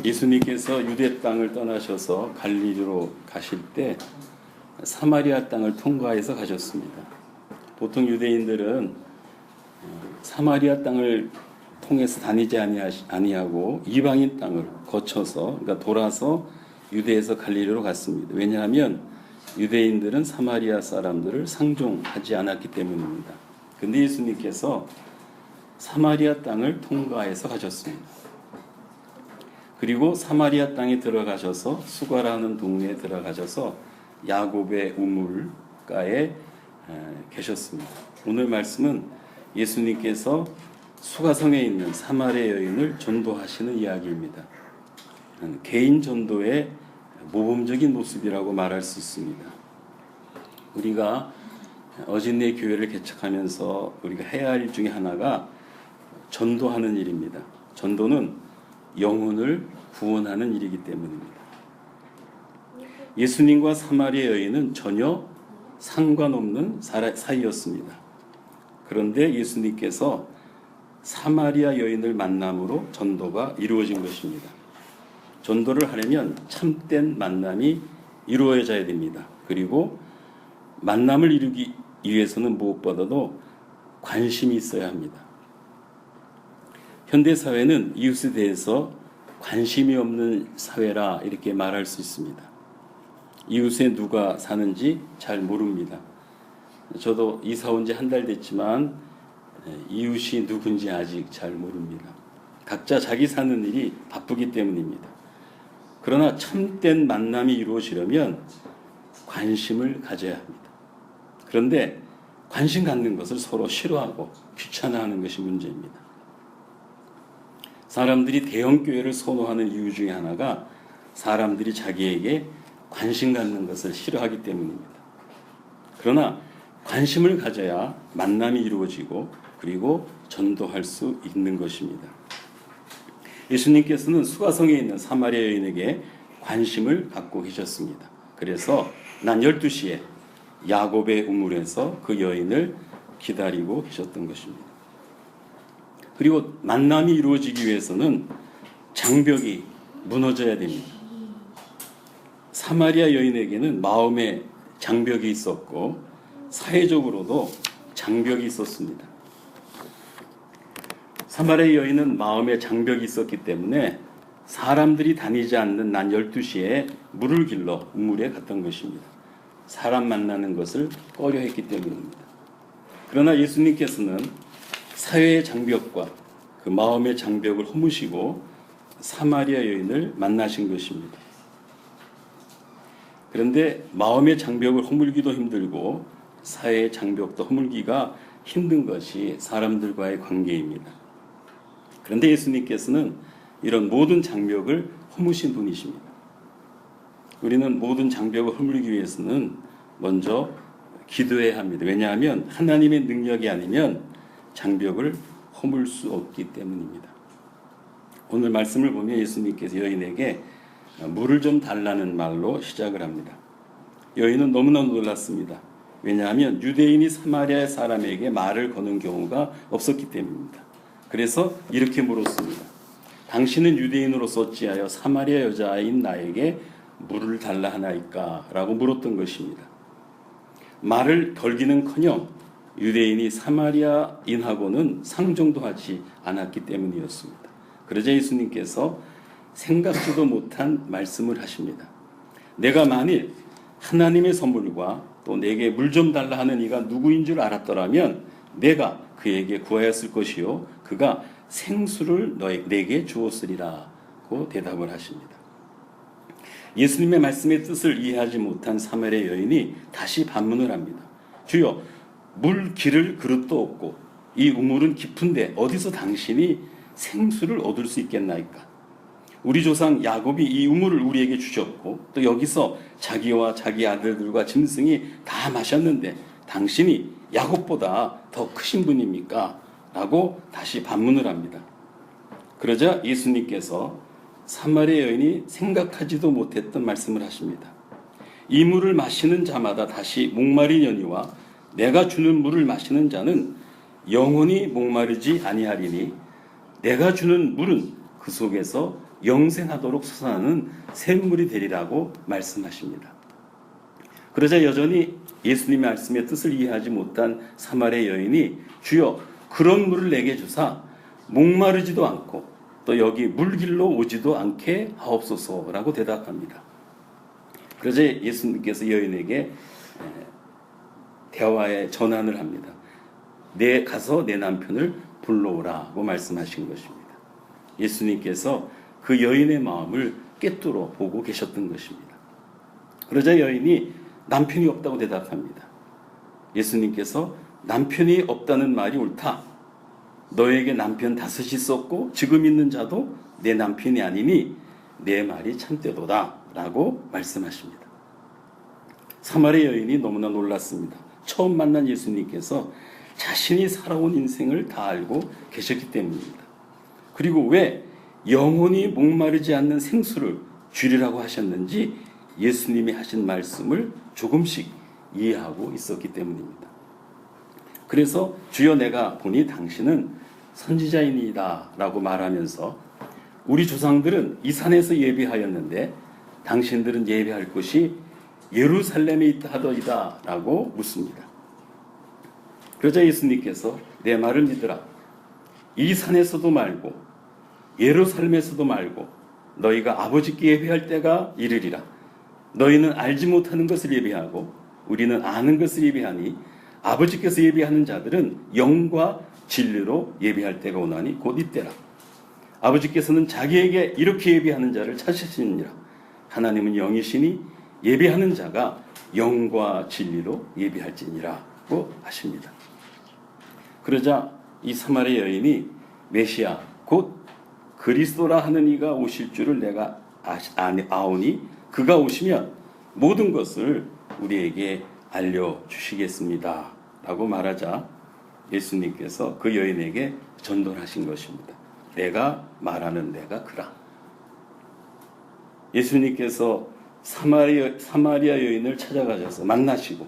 예수님께서 유대 땅을 떠나셔서 갈릴리로 가실 때 사마리아 땅을 통과해서 가셨습니다. 보통 유대인들은 사마리아 땅을 통해서 다니지 아니하고 이방인 땅을 거쳐서, 그러니까 돌아서 유대에서 갈릴리로 갔습니다. 왜냐하면 유대인들은 사마리아 사람들을 상종하지 않았기 때문입니다. 근데 예수님께서 사마리아 땅을 통과해서 가셨습니다. 그리고 사마리아 땅에 들어가셔서 수가라는 동네에 들어가셔서 야곱의 우물가에 계셨습니다. 오늘 말씀은 예수님께서 수가성에 있는 사마리아 여인을 전도하시는 이야기입니다. 개인 전도의 모범적인 모습이라고 말할 수 있습니다. 우리가 어진내 교회를 개척하면서 우리가 해야 할 일 중에 하나가 전도하는 일입니다. 전도는 영혼을 구원하는 일이기 때문입니다. 예수님과 사마리아 여인은 전혀 상관없는 사이였습니다. 그런데 예수님께서 사마리아 여인을 만남으로 전도가 이루어진 것입니다. 전도를 하려면 참된 만남이 이루어져야 됩니다. 그리고 만남을 이루기 위해서는 무엇보다도 관심이 있어야 합니다. 현대 사회는 이웃에 대해서 관심이 없는 사회라 이렇게 말할 수 있습니다. 이웃에 누가 사는지 잘 모릅니다. 저도 이사 온 지 한 달 됐지만 이웃이 누군지 아직 잘 모릅니다. 각자 자기 사는 일이 바쁘기 때문입니다. 그러나 참된 만남이 이루어지려면 관심을 가져야 합니다. 그런데 관심 갖는 것을 서로 싫어하고 귀찮아하는 것이 문제입니다. 사람들이 대형교회를 선호하는 이유 중에 하나가 사람들이 자기에게 관심 갖는 것을 싫어하기 때문입니다. 그러나 관심을 가져야 만남이 이루어지고 그리고 전도할 수 있는 것입니다. 예수님께서는 수가성에 있는 사마리아 여인에게 관심을 갖고 계셨습니다. 그래서 낮 12시에 야곱의 우물에서 그 여인을 기다리고 계셨던 것입니다. 그리고 만남이 이루어지기 위해서는 장벽이 무너져야 됩니다. 사마리아 여인에게는 마음의 장벽이 있었고 사회적으로도 장벽이 있었습니다. 사마리아 여인은 마음의 장벽이 있었기 때문에 사람들이 다니지 않는 낮 12시에 물을 길러 우물에 갔던 것입니다. 사람 만나는 것을 꺼려했기 때문입니다. 그러나 예수님께서는 사회의 장벽과 그 마음의 장벽을 허무시고 사마리아 여인을 만나신 것입니다. 그런데 마음의 장벽을 허물기도 힘들고 사회의 장벽도 허물기가 힘든 것이 사람들과의 관계입니다. 그런데 예수님께서는 이런 모든 장벽을 허무신 분이십니다. 우리는 모든 장벽을 허물기 위해서는 먼저 기도해야 합니다. 왜냐하면 하나님의 능력이 아니면 장벽을 허물 수 없기 때문입니다. 오늘 말씀을 보면 예수님께서 여인에게 물을 좀 달라는 말로 시작을 합니다. 여인은 너무나 놀랐습니다. 왜냐하면 유대인이 사마리아 사람에게 말을 거는 경우가 없었기 때문입니다. 그래서 이렇게 물었습니다. 당신은 유대인으로서 어찌하여 사마리아 여자인 나에게 물을 달라 하나이까? 라고 물었던 것입니다. 말을 걸기는커녕 유대인이 사마리아인하고는 상종도 하지 않았기 때문이었습니다. 그러자 예수님께서 생각지도 못한 말씀을 하십니다. 내가 만일 하나님의 선물과 또 내게 물 좀 달라 하는 이가 누구인 줄 알았더라면 내가 그에게 구하였을 것이요 그가 생수를 내게 주었으리라고 대답을 하십니다. 예수님의 말씀의 뜻을 이해하지 못한 사마리아 여인이 다시 반문을 합니다. 주여, 물 기를 그릇도 없고 이 우물은 깊은데 어디서 당신이 생수를 얻을 수 있겠나이까? 우리 조상 야곱이 이 우물을 우리에게 주셨고 또 여기서 자기와 자기 아들들과 짐승이 다 마셨는데 당신이 야곱보다 더 크신 분입니까? 라고 다시 반문을 합니다. 그러자 예수님께서 사마리아 여인이 생각하지도 못했던 말씀을 하십니다. 이 물을 마시는 자마다 다시 목마르려니와 내가 주는 물을 마시는 자는 영원히 목마르지 아니하리니 내가 주는 물은 그 속에서 영생하도록 솟아나는 샘물이 되리라고 말씀하십니다. 그러자 여전히 예수님의 말씀의 뜻을 이해하지 못한 사마리아 여인이 주여 그런 물을 내게 주사 목마르지도 않고 또 여기 물길로 오지도 않게 하옵소서라고 대답합니다. 그러자 예수님께서 여인에게 대화의 전환을 합니다. 가서 내 남편을 불러오라고 말씀하신 것입니다. 예수님께서 그 여인의 마음을 꿰뚫어 보고 계셨던 것입니다. 그러자 여인이 남편이 없다고 대답합니다. 예수님께서 남편이 없다는 말이 옳다. 너에게 남편 5이 있었고 지금 있는 자도 내 남편이 아니니 내 말이 참되도다 라고 말씀하십니다. 사마리아 여인이 너무나 놀랐습니다. 처음 만난 예수님께서 자신이 살아온 인생을 다 알고 계셨기 때문입니다. 그리고 왜 영혼이 목마르지 않는 생수를 주리라고 하셨는지 예수님이 하신 말씀을 조금씩 이해하고 있었기 때문입니다. 그래서 주여 내가 보니 당신은 선지자이니이다 라고 말하면서 우리 조상들은 이 산에서 예배하였는데 당신들은 예배할 곳이 예루살렘에 있다 하더이다 라고 묻습니다. 그러자 예수님께서 내 말을 믿으라. 이 산에서도 말고 예루살렘에서도 말고 너희가 아버지께 예배할 때가 이르리라. 너희는 알지 못하는 것을 예배하고 우리는 아는 것을 예배하니 아버지께서 예배하는 자들은 영과 진리로 예배할 때가 오나니 곧 이때라. 아버지께서는 자기에게 이렇게 예배하는 자를 찾으시느니라. 하나님은 영이시니 예배하는 자가 영과 진리로 예배할지니라고 하십니다. 그러자 이 사마리아 여인이 메시아 곧 그리스도라 하는 이가 오실 줄을 내가 아오니 그가 오시면 모든 것을 우리에게 알려주시겠습니다 라고 말하자 예수님께서 그 여인에게 전도를 하신 것입니다. 내가 말하는 내가 그라. 예수님께서 사마리아 여인을 찾아가셔서 만나시고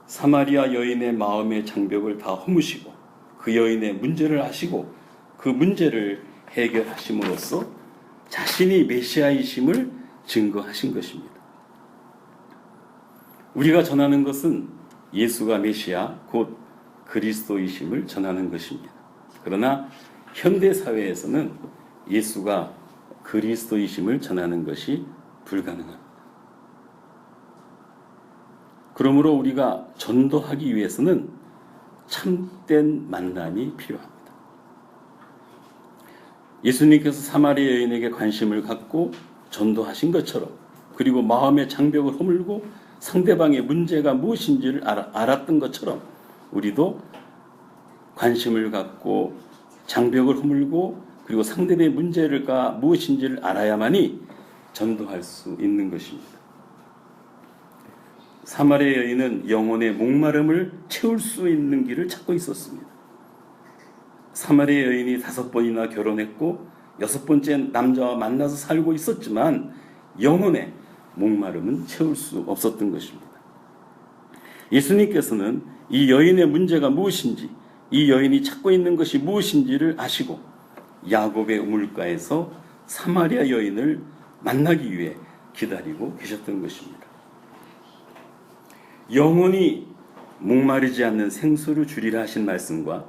사마리아 여인의 마음의 장벽을 다 허무시고 그 여인의 문제를 아시고 그 문제를 해결하심으로써 자신이 메시아이심을 증거하신 것입니다. 우리가 전하는 것은 예수가 메시아 곧 그리스도이심을 전하는 것입니다. 그러나 현대 사회에서는 예수가 그리스도이심을 전하는 것이 불가능합니다. 그러므로 우리가 전도하기 위해서는 참된 만남이 필요합니다. 예수님께서 사마리아 여인에게 관심을 갖고 전도하신 것처럼 그리고 마음의 장벽을 허물고 상대방의 문제가 무엇인지를 알았던 것처럼 우리도 관심을 갖고 장벽을 허물고 그리고 상대방의 문제가 무엇인지를 알아야만이 전도할 수 있는 것입니다. 사마리아 여인은 영혼의 목마름을 채울 수 있는 길을 찾고 있었습니다. 사마리아 여인이 5번이나 결혼했고 6번째 남자와 만나서 살고 있었지만 영혼의 목마름은 채울 수 없었던 것입니다. 예수님께서는 이 여인의 문제가 무엇인지 이 여인이 찾고 있는 것이 무엇인지를 아시고 야곱의 우물가에서 사마리아 여인을 만나기 위해 기다리고 계셨던 것입니다. 영혼이 목마르지 않는 생수를 주리라 하신 말씀과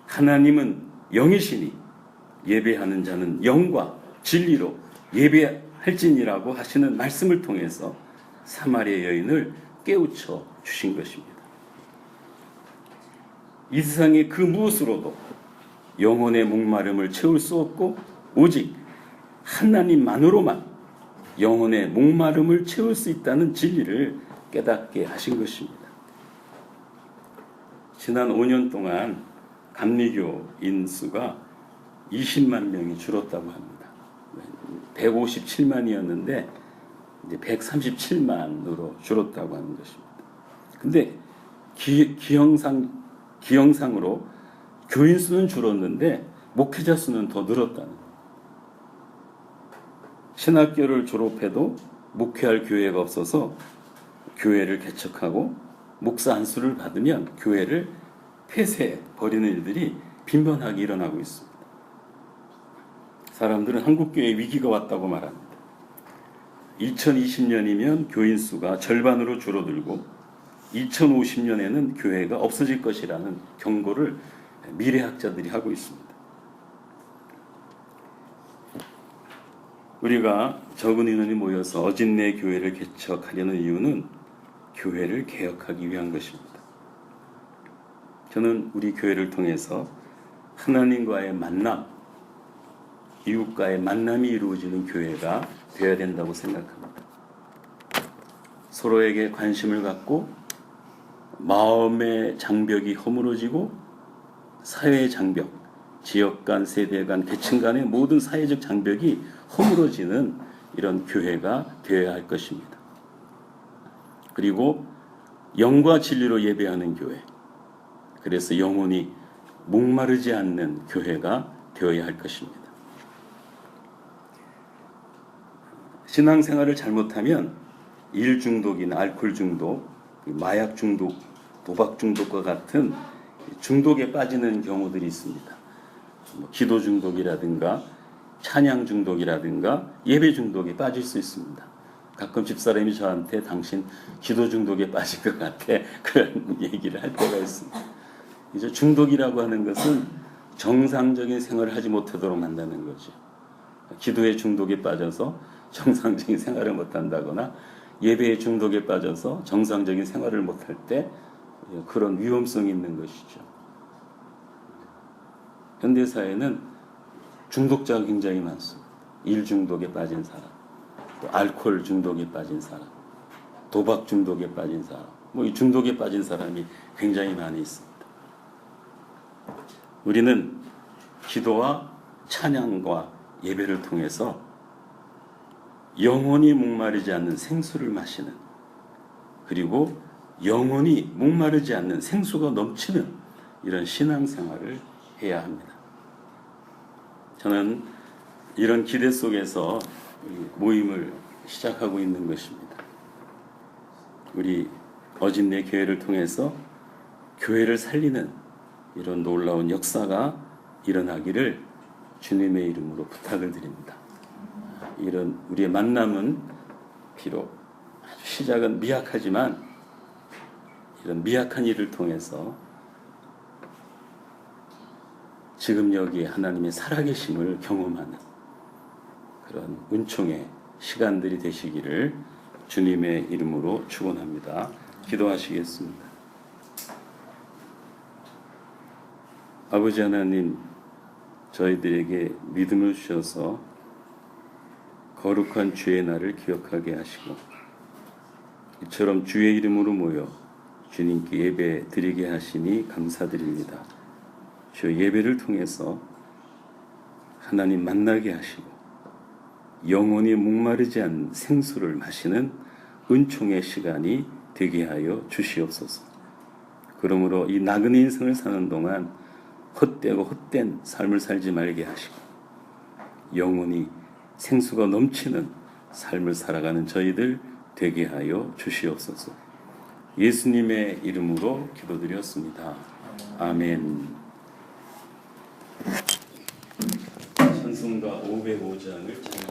하나님은 영이시니 예배하는 자는 영과 진리로 예배할지니라고 하시는 말씀을 통해서 사마리아 여인을 깨우쳐 주신 것입니다. 이 세상의 그 무엇으로도 영혼의 목마름을 채울 수 없고 오직 하나님만으로만 영혼의 목마름을 채울 수 있다는 진리를 깨닫게 하신 것입니다. 지난 5년 동안 감리교 인수가 20만 명이 줄었다고 합니다. 157만이었는데 이제 137만으로 줄었다고 하는 것입니다. 근데 기형상으로 교인 수는 줄었는데 목회자 수는 더 늘었다는 거예요. 신학교를 졸업해도 목회할 교회가 없어서 교회를 개척하고 목사 안수를 받으면 교회를 폐쇄해 버리는 일들이 빈번하게 일어나고 있습니다. 사람들은 한국교회에 위기가 왔다고 말합니다. 2020년이면 교인 수가 절반으로 줄어들고 2050년에는 교회가 없어질 것이라는 경고를 미래학자들이 하고 있습니다. 우리가 적은 인원이 모여서 어진내 교회를 개척하려는 이유는 교회를 개혁하기 위한 것입니다. 저는 우리 교회를 통해서 하나님과의 만남, 이웃과의 만남이 이루어지는 교회가 되어야 된다고 생각합니다. 서로에게 관심을 갖고 마음의 장벽이 허물어지고 사회의 장벽, 지역 간, 세대 간, 계층 간의 모든 사회적 장벽이 허물어지는 이런 교회가 되어야 할 것입니다. 그리고 영과 진리로 예배하는 교회, 그래서 영혼이 목마르지 않는 교회가 되어야 할 것입니다. 신앙생활을 잘못하면 일 중독이나 알코올 중독, 마약 중독, 도박 중독과 같은 중독에 빠지는 경우들이 있습니다. 기도 중독이라든가 찬양 중독이라든가 예배 중독에 빠질 수 있습니다. 가끔 집사람이 저한테 당신 기도 중독에 빠진 것 같아 그런 얘기를 할 때가 있습니다. 이제 중독이라고 하는 것은 정상적인 생활을 하지 못하도록 만드는 거죠. 기도의 중독에 빠져서 정상적인 생활을 못한다거나 예배의 중독에 빠져서 정상적인 생활을 못할 때 그런 위험성이 있는 것이죠. 현대사회는 중독자가 굉장히 많습니다. 일 중독에 빠진 사람, 또 알코올 중독에 빠진 사람, 도박 중독에 빠진 사람, 이 중독에 빠진 사람이 굉장히 많이 있습니다. 우리는 기도와 찬양과 예배를 통해서 영혼이 목마르지 않는 생수를 마시는, 그리고 영혼이 목마르지 않는 생수가 넘치는 이런 신앙생활을 해야 합니다. 저는 이런 기대 속에서 모임을 시작하고 있는 것입니다. 우리 어진내 교회를 통해서 교회를 살리는 이런 놀라운 역사가 일어나기를 주님의 이름으로 부탁을 드립니다. 이런 우리의 만남은 비록 아주 시작은 미약하지만 이런 미약한 일을 통해서 지금 여기에 하나님의 살아계심을 경험하는 그런 은총의 시간들이 되시기를 주님의 이름으로 축원합니다. 기도하시겠습니다. 아버지 하나님, 저희들에게 믿음을 주셔서 거룩한 주의 날을 기억하게 하시고 이처럼 주의 이름으로 모여 주님께 예배 드리게 하시니 감사드립니다. 주 예배를 통해서 하나님 만나게 하시고 영혼이 목마르지 않는 생수를 마시는 은총의 시간이 되게 하여 주시옵소서. 그러므로 이 나그네 인생을 사는 동안 헛되고 헛된 삶을 살지 말게 하시고 영혼이 생수가 넘치는 삶을 살아가는 저희들 되게 하여 주시옵소서. 예수님의 이름으로 기도드렸습니다. 아멘. 찬송가 505장을